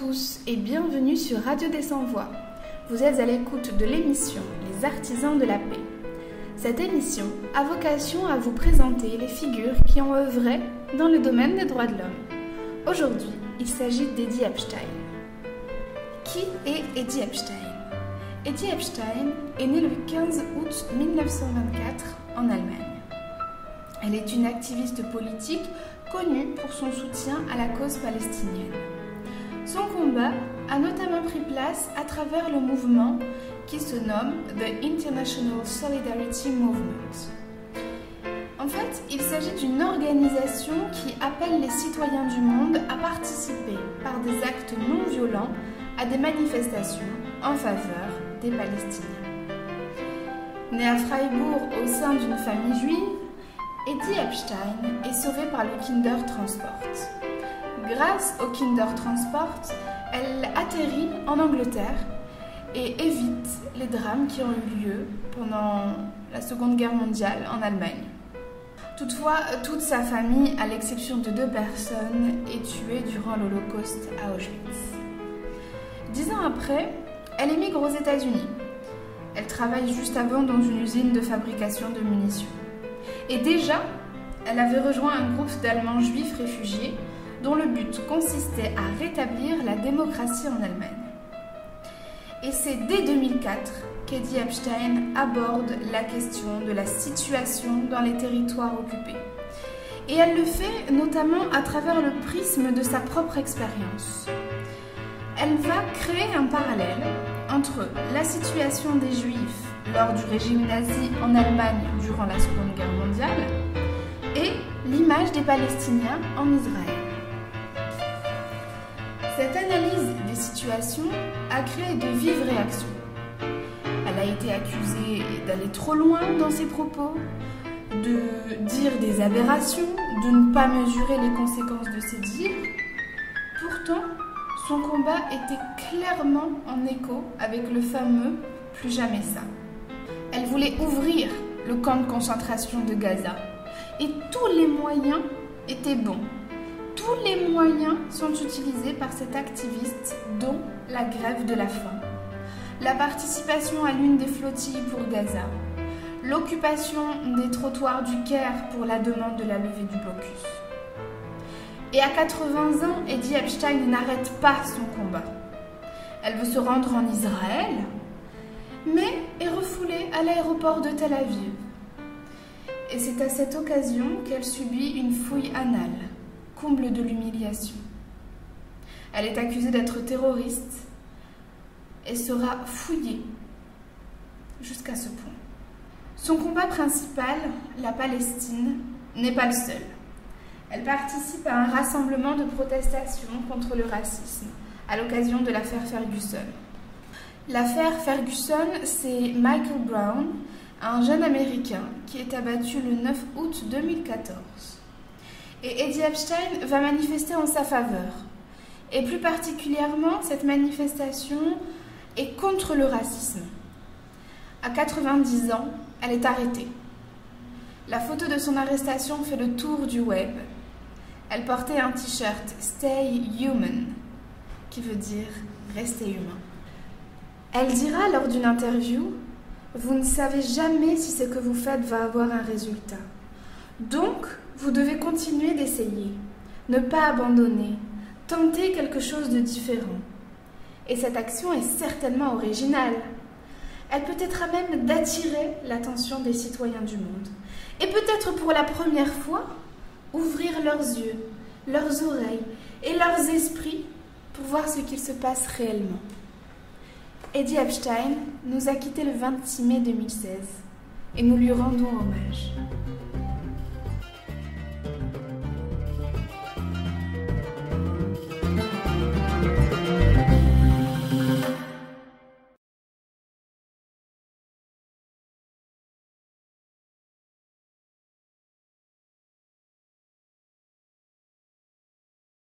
tous et bienvenue sur Radio des Sans-Voix. Vous êtes à l'écoute de l'émission Les Artisans de la Paix. Cette émission a vocation à vous présenter les figures qui ont œuvré dans le domaine des droits de l'homme. Aujourd'hui, il s'agit d'Eddie Epstein. Qui est Eddie Epstein? Eddie Epstein est née le 15 août 1924 en Allemagne. Elle est une activiste politique connue pour son soutien à la cause palestinienne. Son combat a notamment pris place à travers le mouvement qui se nomme The International Solidarity Movement. En fait, il s'agit d'une organisation qui appelle les citoyens du monde à participer par des actes non violents à des manifestations en faveur des Palestiniens. Né à Freiburg au sein d'une famille juive, Eddie Epstein est sauvé par le Kindertransport. Grâce au Kindertransport, elle atterrit en Angleterre et évite les drames qui ont eu lieu pendant la Seconde Guerre mondiale en Allemagne. Toutefois, toute sa famille, à l'exception de 2 personnes, est tuée durant l'Holocauste à Auschwitz. 10 ans après, elle émigre aux États-Unis. Elle travaille juste avant dans une usine de fabrication de munitions. Et déjà, elle avait rejoint un groupe d'Allemands juifs réfugiés dont le but consistait à rétablir la démocratie en Allemagne. Et c'est dès 2004 qu'Eddie Epstein aborde la question de la situation dans les territoires occupés. Et elle le fait notamment à travers le prisme de sa propre expérience. Elle va créer un parallèle entre la situation des Juifs lors du régime nazi en Allemagne durant la Seconde Guerre mondiale et l'image des Palestiniens en Israël. Cette analyse des situations a créé de vives réactions. Elle a été accusée d'aller trop loin dans ses propos, de dire des aberrations, de ne pas mesurer les conséquences de ses dires. Pourtant, son combat était clairement en écho avec le fameux « plus jamais ça ». Elle voulait ouvrir le camp de concentration de Gaza et tous les moyens étaient bons. Tous les moyens sont utilisés par cet activiste, dont la grève de la faim, la participation à l'une des flottilles pour Gaza, l'occupation des trottoirs du Caire pour la demande de la levée du blocus. Et à 80 ans, Eddie Epstein n'arrête pas son combat. Elle veut se rendre en Israël, mais est refoulée à l'aéroport de Tel Aviv. Et c'est à cette occasion qu'elle subit une fouille anale, comble de l'humiliation. Elle est accusée d'être terroriste et sera fouillée jusqu'à ce point. Son combat principal, la Palestine, n'est pas le seul. Elle participe à un rassemblement de protestation contre le racisme à l'occasion de l'affaire Ferguson. L'affaire Ferguson, c'est Michael Brown, un jeune Américain qui est abattu le 9 août 2014. Et Eddie Epstein va manifester en sa faveur. Et plus particulièrement, cette manifestation est contre le racisme. À 90 ans, elle est arrêtée. La photo de son arrestation fait le tour du web. Elle portait un t-shirt « Stay Human », qui veut dire « rester humain ». Elle dira lors d'une interview « Vous ne savez jamais si ce que vous faites va avoir un résultat. Donc, vous devez continuer d'essayer, ne pas abandonner, tenter quelque chose de différent. Et cette action est certainement originale. Elle peut être à même d'attirer l'attention des citoyens du monde. Et peut-être pour la première fois, ouvrir leurs yeux, leurs oreilles et leurs esprits pour voir ce qu'il se passe réellement. Eddie Epstein nous a quittés le 26 mai 2016 et nous lui rendons hommage.